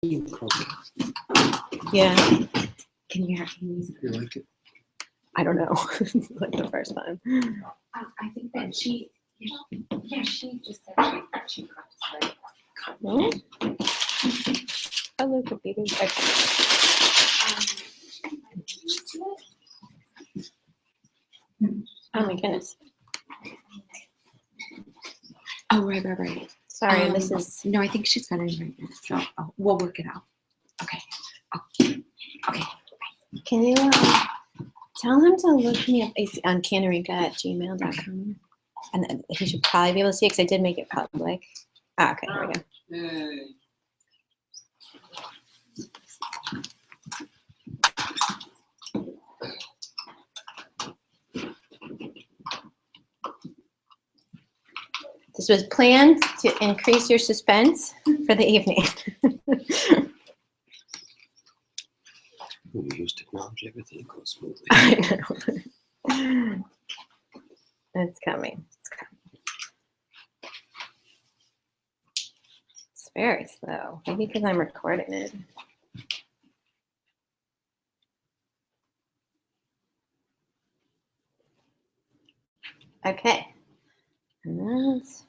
You croak it. Yeah. Can you hear me? You like it? I don't know. It's like the first time. I think that she just said she practiced Hmm? Hello, computer. Oh my goodness. Oh, right. Sorry, this is. No, I think she's got it right now. So we'll work it out. Okay. Okay. Can you tell him to look me up on canarika@gmail.com? And then he should probably be able to see it because I did make it public. Ah, okay, here we go. Yay. This was planned to increase your suspense for the evening. When we use technology, everything goes smoothly. I know. It's coming. It's very slow. Maybe because I'm recording it. Okay. And that's,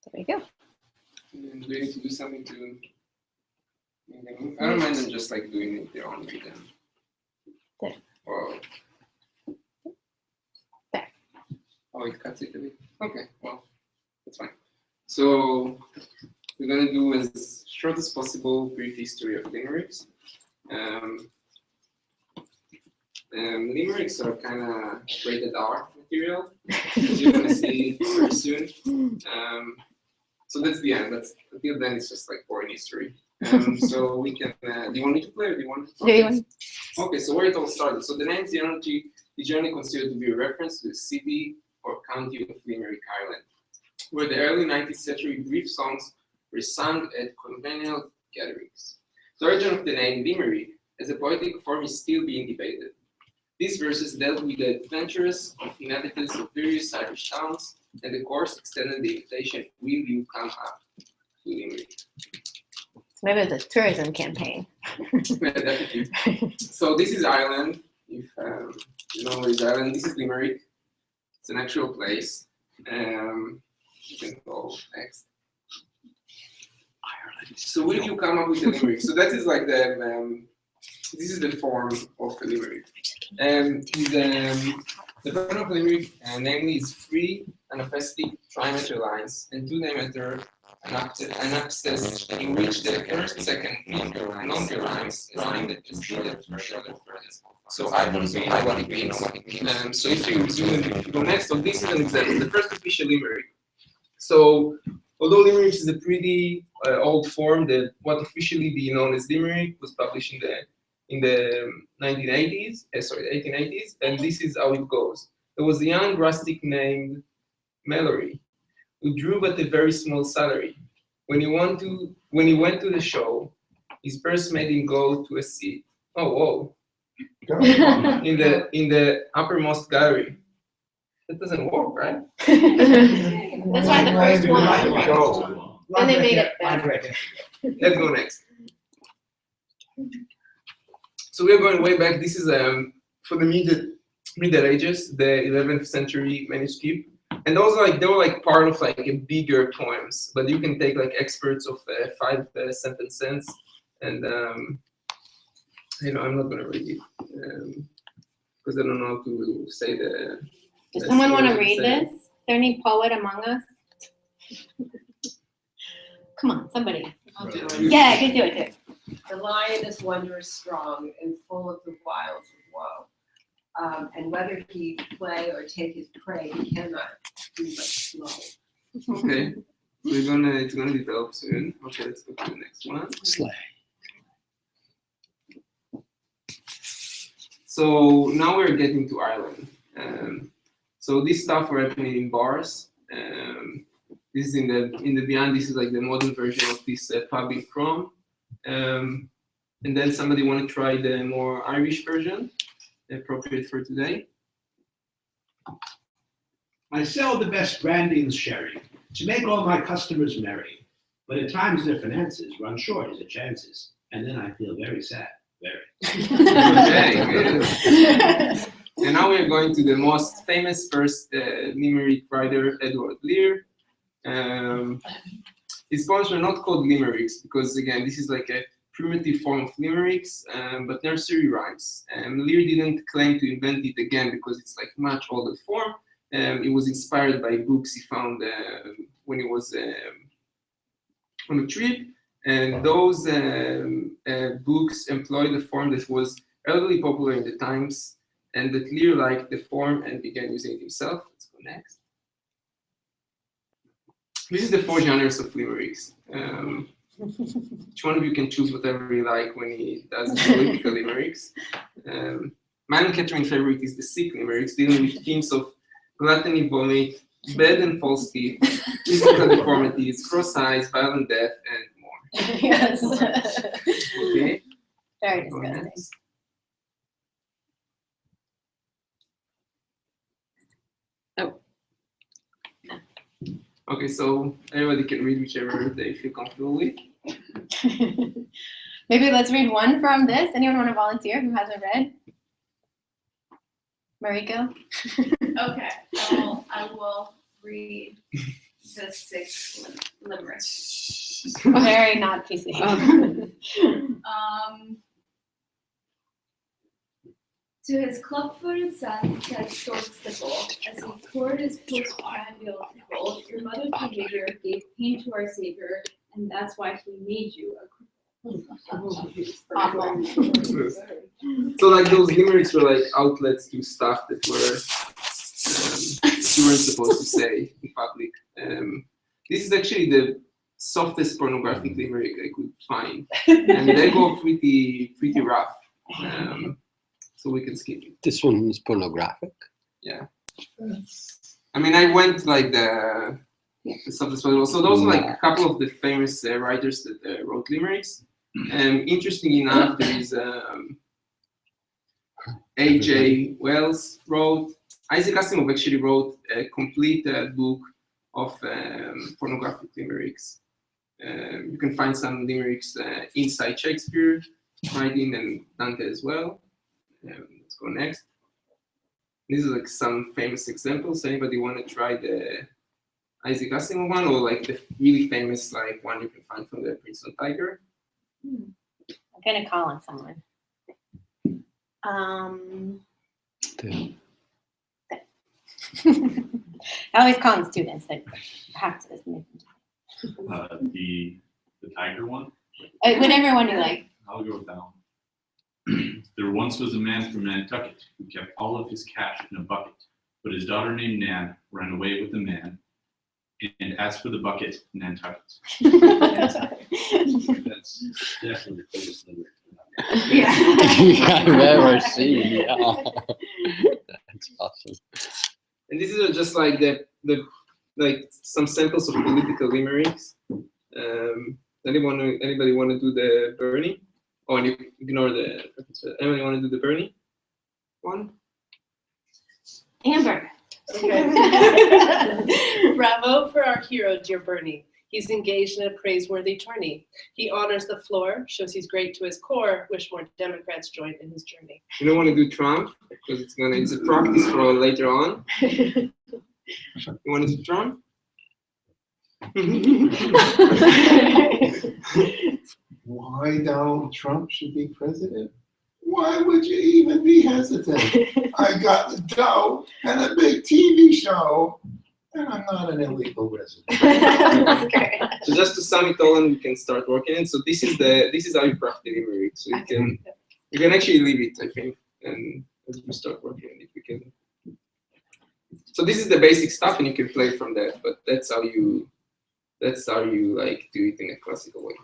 there we go. And do you need to do something to? I don't mind them just like doing it their own way then. There. Or, There. oh, it cuts it a bit. Okay, well, that's fine. So we're gonna do as short as possible brief history of limericks. Limericks are kind of rated R material, as you're gonna see very soon. So that's the end. Until then, it's just like boring history. So we can. Do you want me to play, or do you want? Do you want? Okay, so where it all started. So the name genealogy is generally considered to be a reference to the city or county of Limerick, Ireland, where the early 19th century brief songs were sung at conventional gatherings. The origin of the name Limerick as a poetic form is still being debated. These verses dealt with the adventures of inhabitants of various Irish towns, and the chorus extended the invitation, "Will you come up to Limerick?" Maybe it's a tourism campaign. Yeah, definitely. So this is Ireland. If you know where is Ireland, this is Limerick. It's an actual place. You can go next. Ireland. So will you come up with a limerick? So that is like the this is the form of a limerick. The form of a limerick, namely, is three anapestic trimeter lines and two diameter anapses in which the first, second, longer lines line that preceded further. So I don't know what it means. So if you zoom and go next, so this is an example, the first official limerick. So although Limericks is a pretty old form, that what officially be known as Limerick was published in the 1880s, and this is how it goes. There was a young rustic named Mallory who drew at a very small salary. When he went to the show, his purse made him go to a seat. Oh, whoa! in the uppermost gallery. That doesn't work, right? That's why the first one. Then they made it better. Let's go next. So we are going way back. This is for the Middle Ages, the 11th century manuscript, and those they were like part of like a bigger poems. But you can take like experts of 5 sentences, and I'm not gonna read it because I don't know how to say the. Does someone want to read this? Is there any poet among us? Come on, somebody. I'll do it. Yeah, I can do it too. The lion is wondrous strong and full of the wiles of woe. And whether he play or take his prey, he cannot do but slow. Okay, it's gonna develop soon. Okay, let's go to the next one. Slay. So now we're getting to Ireland. So this stuff were happening in bars. This is in the beyond. This is like the modern version of this public prom. And then somebody want to try the more Irish version, appropriate for today. I sell the best brandy and sherry to make all my customers merry. But at times their finances run short as it chances, and then I feel very sad, very. Okay, good. And now we're going to the most famous first limerick writer, Edward Lear. His poems were not called limericks because, again, this is like a primitive form of limericks, but nursery rhymes. Lear didn't claim to invent it again because it's like much older form. It was inspired by books he found when he was on a trip, and those books employed a form that was relatively popular in the times, and that Lear liked the form and began using it himself. Let's go next. This is the 4 genres of limericks. Each one of you can choose whatever you like when he does the political limericks. Mine and Catherine's favorite is the sick limericks, dealing with themes of gluttony, vomit, bad and false teeth, physical deformities, cross eyes, violent death, and more. Yes. Okay. Very Go disgusting. next. Oh. Okay, so everybody can read whichever they feel comfortable with. Maybe let's read one from this. Anyone want to volunteer who hasn't read? Mariko? Okay, I will read the 6 limericks. Very not PC. To his club-footed son said Stork Stipple, as he poured his postprandial pickle, your mother's behavior gave pain to our Savior, and that's why he made you a Awful. So like those limericks were like outlets to stuff that were you weren't supposed to say in public. This is actually the softest pornographic limerick I could find, and they go pretty rough. So we can skip it. This one is pornographic. Yeah. I mean, I went like the softest possible. So those are like a couple of the famous writers that wrote limericks. Interestingly enough, there is A.J. Wells wrote. Isaac Asimov actually wrote a complete book of pornographic limericks. You can find some limericks inside Shakespeare, writing, and Dante as well. Let's go next. These are like some famous examples. Anybody want to try the Isaac Asimov one, or like the really famous like one you can find from the Princeton Tiger? I'm gonna call on someone. I always call on students that have to make them. The tiger one? Whatever one you like. I'll go with that one. There once was a man from Nantucket who kept all of his cash in a bucket, but his daughter named Nan ran away with the man, and as for the bucket, Nantucket. That's definitely the biggest lyric I've ever seen. Yeah. That's awesome. And these are just like the like some samples of political limericks. Anybody want to do the Bernie? Or you ignore the. Anybody want to do the Bernie one? Amber. Okay. Bravo for our hero, dear Bernie. He's engaged in a praiseworthy tourney. He honors the floor, shows he's great to his core. Wish more Democrats joined in his journey. You don't want to do Trump because it's a practice for later on. You want to do Trump? Why Donald Trump should be president? Why would you even be hesitant? I got the dough and a big TV show, and I'm not an illegal resident. That's great. So just to sum it all, and we can start working it. So this is how you craft the limerick. So you can actually leave it, I think, and as we start working on it, we can. So this is the basic stuff, and you can play from that. But that's how you like do it in a classical way.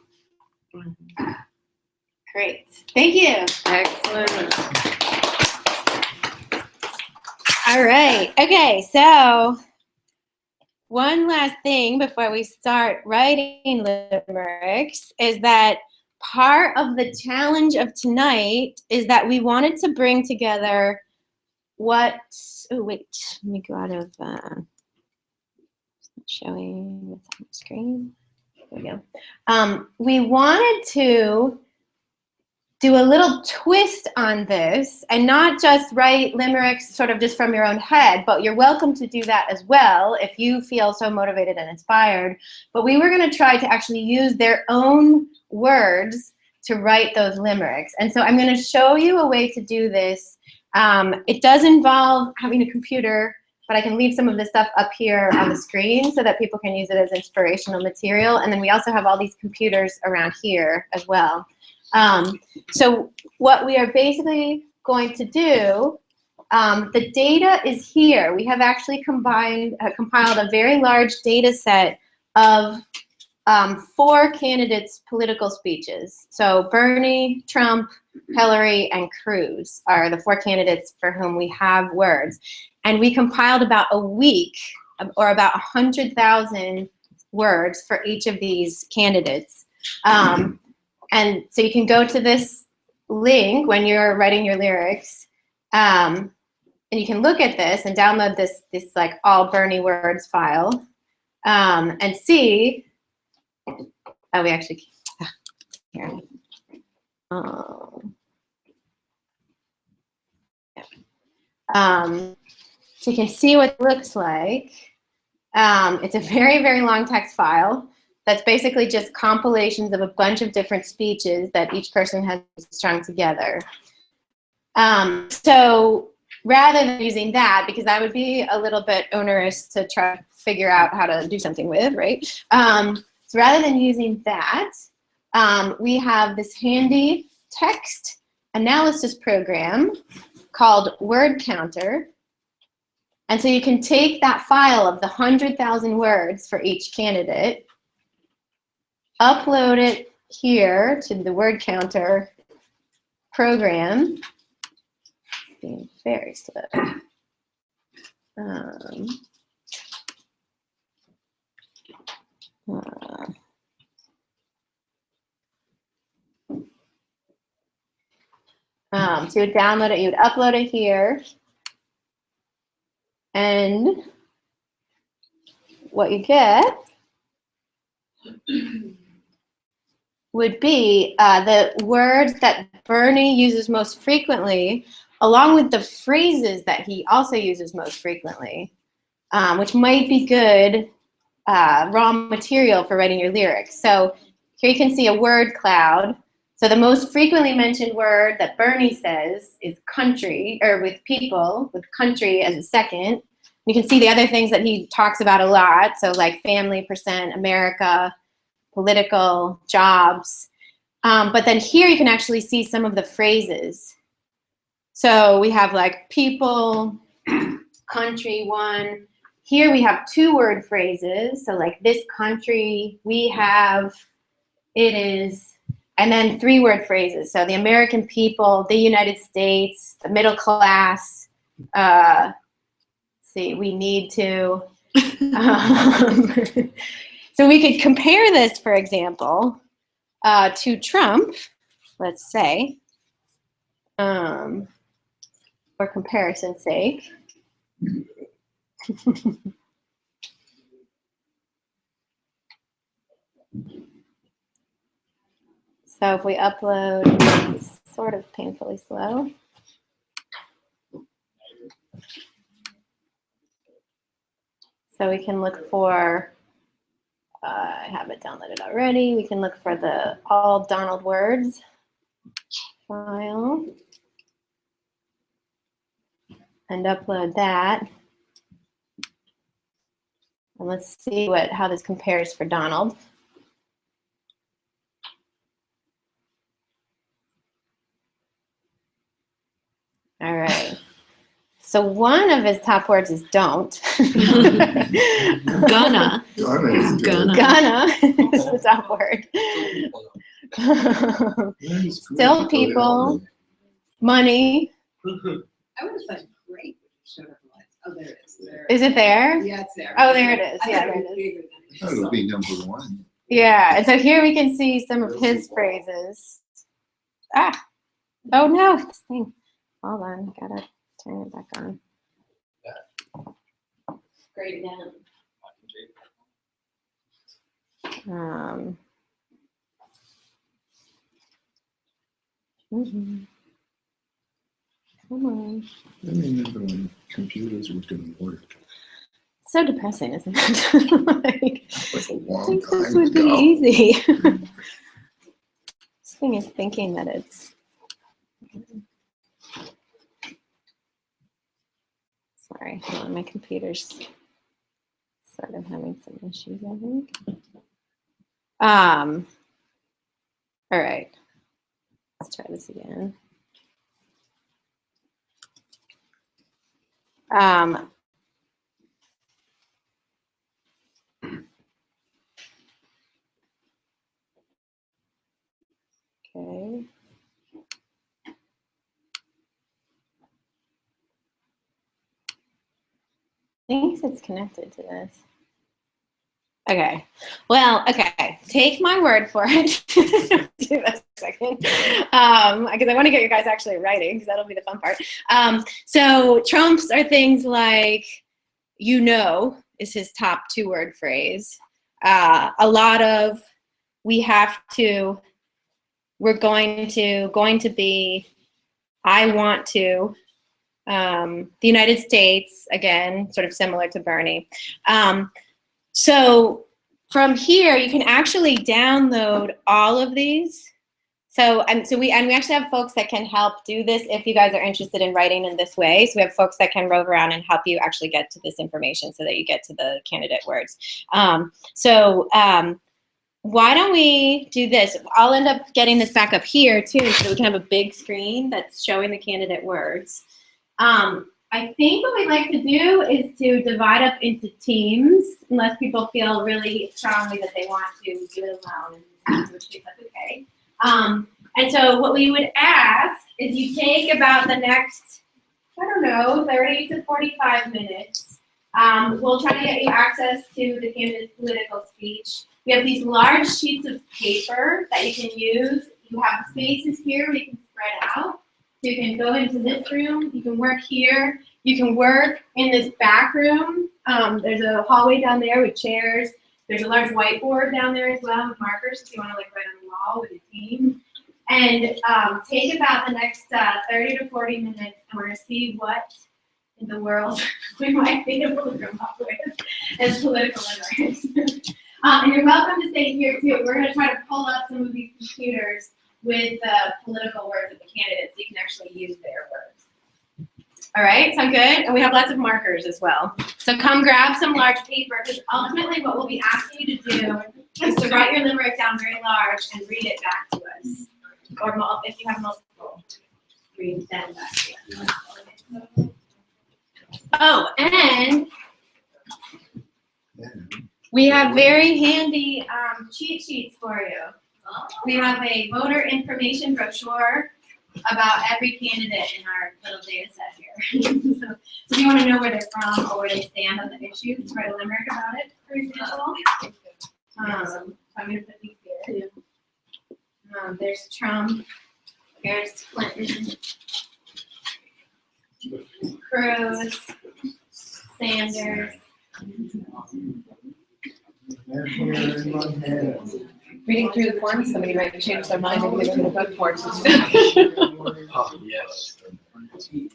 Great. Thank you. Excellent. All right. Okay. So one last thing before we start writing limericks is that part of the challenge of tonight is that we wanted to bring together what, oh wait, let me go out of, showing what's on the screen. we go. We wanted to do a little twist on this and not just write limericks sort of just from your own head, but you're welcome to do that as well if you feel so motivated and inspired. But we were going to try to actually use their own words to write those limericks. And so I'm going to show you a way to do this. It does involve having a computer, but I can leave some of this stuff up here on the screen so that people can use it as inspirational material. And then we also have all these computers around here as well. So what we are basically going to do, the data is here. We have actually compiled a very large data set of 4 candidates' political speeches. So Bernie, Trump, Hillary, and Cruz are the 4 candidates for whom we have words. And we compiled about a week, or about 100,000 words for each of these candidates. And so you can go to this link when you're writing your lyrics, and you can look at this and download this like all Bernie words file, and see. Oh, we actually here. So you can see what it looks like. It's a very, very long text file. That's basically just compilations of a bunch of different speeches that each person has strung together. So rather than using that, because that would be a little bit onerous to try to figure out how to do something with, right? So rather than using that, we have this handy text analysis program called Word Counter. And so you can take that file of the 100,000 words for each candidate, upload it here to the Word Counter program. Being very slow. So you would download it, you would upload it here, and what you get would be the words that Bernie uses most frequently, along with the phrases that he also uses most frequently, which might be good raw material for writing your lyrics. So here you can see a word cloud. So the most frequently mentioned word that Bernie says is country, or with people, with country as a second. You can see the other things that he talks about a lot, so like family, percent, America, political, jobs. But then here you can actually see some of the phrases. So we have like people, country, one. Here we have 2-word phrases. So like this country, we have, it is, and then 3-word phrases. So the American people, the United States, the middle class, see, we need to. So we could compare this, for example, to Trump, let's say, for comparison's sake. So if we upload, it's sort of painfully slow. So we can look for, I have it downloaded already. We can look for the all Donald words file and upload that. And let's see how this compares for Donald. All right. So one of his top words is don't. Gonna. Gonna is the top word. Still people, money. I would have thought great. Showed up live. Oh, there it is. Is it there? Yeah, it's there. Oh, there it is. I Yeah, thought there it was it is. bigger than I thought it would be number 1. Yeah, and so here we can see some of his phrases. Ah, oh no, this thing. Hold on, gotta turn it back on. Great now. Come on. I remember when computers were going to work. So depressing, isn't it? Like, That was a I long think this time would be ago. easy. This thing is thinking that it's. Sorry, hold on, my computer's sort of having some issues, I think. All right, let's try this again. Okay. Thinks it's connected to this. Okay. Well, okay. Take my word for it. Do that a second. Because I want to get you guys actually writing, because that'll be the fun part. So trumps are things like, you know, is his top 2-word phrase. A lot of, we have to, we're going to be, I want to. The United States, again, sort of similar to Bernie. So from here, you can actually download all of these. So we actually have folks that can help do this if you guys are interested in writing in this way. So we have folks that can rove around and help you actually get to this information so that you get to the candidate words. Why don't we do this? I'll end up getting this back up here too, so we can have a big screen that's showing the candidate words. I think what we'd like to do is to divide up into teams, unless people feel really strongly that they want to do it alone, in which case that's okay. And so what we would ask is you take about the next, I don't know, 30 to 45 minutes. We'll try to get you access to the candidate's political speech. We have these large sheets of paper that you can use. You have spaces here where you can spread out. You can go into this room, you can work here, you can work in this back room. There's a hallway down there with chairs. There's a large whiteboard down there as well with markers if you want to like write on the wall with your team. And take about the next 30 to 40 minutes, and we're going to see what in the world we might be able to come up with as political limericks. And you're welcome to stay here too. We're going to try to pull up some of these computers with the political words of the candidates so you can actually use their words. All right, sound good? And we have lots of markers as well. So come grab some large paper, because ultimately what we'll be asking you to do is to write your limerick down very large and read it back to us. Or if you have multiple, read them back to us. Oh, and we have very handy cheat sheets for you. We have a voter information brochure about every candidate in our little data set here. So if you want to know where they're from or where they stand on the issues, write a limerick about it, for example. So I'm going to put these here. There's Trump. Here's Clinton. Cruz. Sanders. Reading through the forms, somebody might change their mind and they're going to vote for it. Oh, yes. You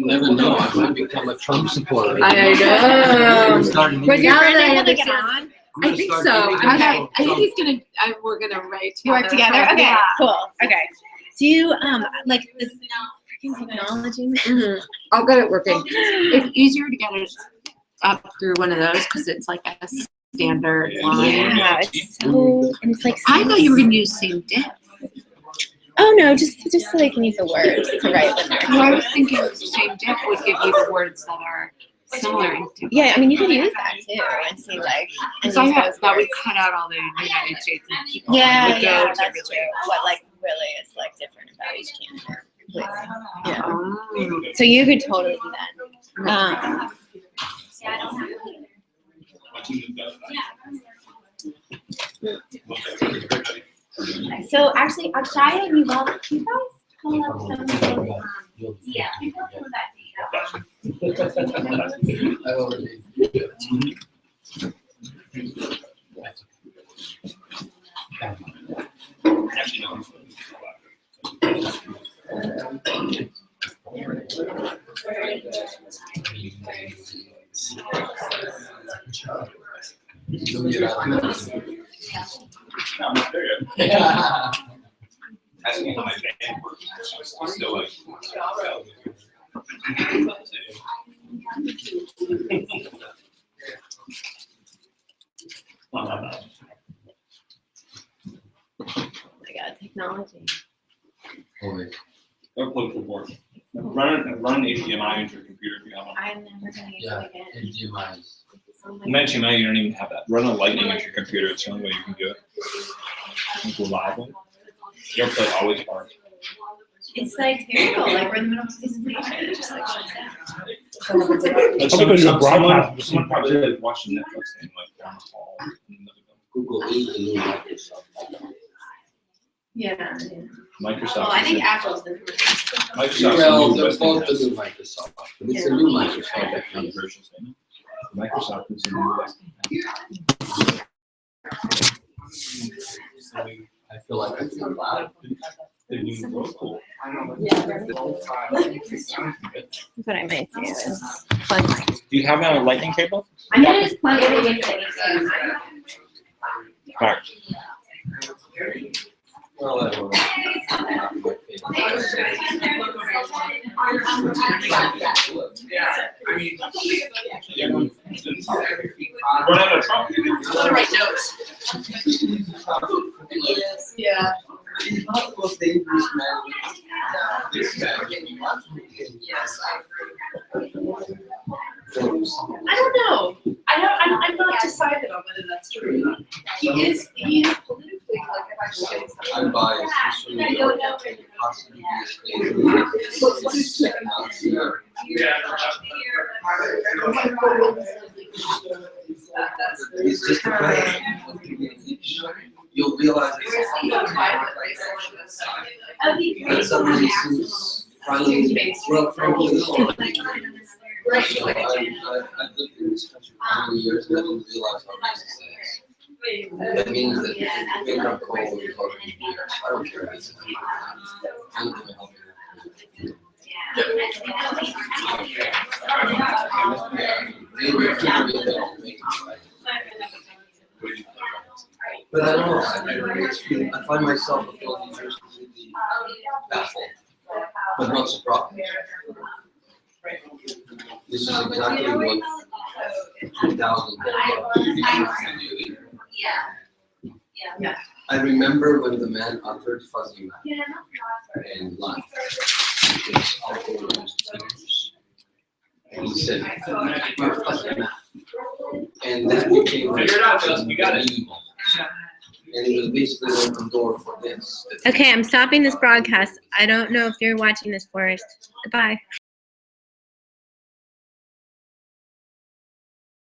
never know. I might become a Trump supporter. I know. Was your friend able to get on? I think so. Okay. I think he's gonna. We're gonna write together. You work together? Okay, Yeah. cool. Okay. Do you like the freaking technology? Mm-hmm. I'll get it working. It's easier to get it up through one of those because it's like a standard line. Yeah, it's so. And it's like. I thought you were gonna use same diff. Oh no, just so they can use the words to write them. Well, I was thinking same diff would give you the words that are similar. Yeah, I mean you could use that too and see like. And So use that those would words. cut out all the United States and people. Yeah, would go yeah, to that's really- true. What like really is like different about each candidate. Yeah. Oh. So you could totally do that. So actually, Akshaya and Yuval, can you guys pull up some of those? Yeah, pull up some of that data. No, I'm not there yet. Yeah. Asking me how my band works. I'm still like. Oh my God, technology. Boy. Don't plug the board. Run an HDMI into your computer if you have one. I'm never gonna use Yeah, it again. HDMIs. In HDMI, you don't even have that. Run a lightning into your computer. It's the only way you can do it. Like reliable. Your play always hard. It's like terrible, like we're in the middle of a presentation, it just like shuts down. Like someone probably like watching Netflix and like down the hall. Google is the new Microsoft. Yeah. Microsoft. Well, I think is Apple's the. Microsoft's Well, the new they're best both the thing new Microsoft. But it's a new Microsoft. that's- versions, isn't it? Microsoft is the new best thing. I feel like I feel bad. The new Roku. That's what I might do is plug my. Do you have a lightning cable? I'm gonna just plug everything in. Alright. Well, I don't know. Run out of Trump. I'm gonna write notes. Yeah. I don't know. I'm not decided on whether that's true or not. He is politically, like, if I should say something. I'm biased. So I don't know. possibly it's just a bad. You'll realize that suddenly seems finally, well, frankly, so I've lived in this country for 20 years and I didn't realize how racist it is. That means that if you wake up cold, you're talking to beers. I don't care if it's a I'm gonna help you. But I don't know. I find myself a few years completely baffled, but not surprised. This is exactly what 2000 Yeah. I remember when the man uttered fuzzy mouth and laughed. Because alcohol was fingers. And he said, "You're fuzzy mouth." And that became Figure it out, Justin, you got it. evil. And it was basically an open door for this. Okay, I'm stopping this broadcast. I don't know if you're watching this, Forrest. Goodbye.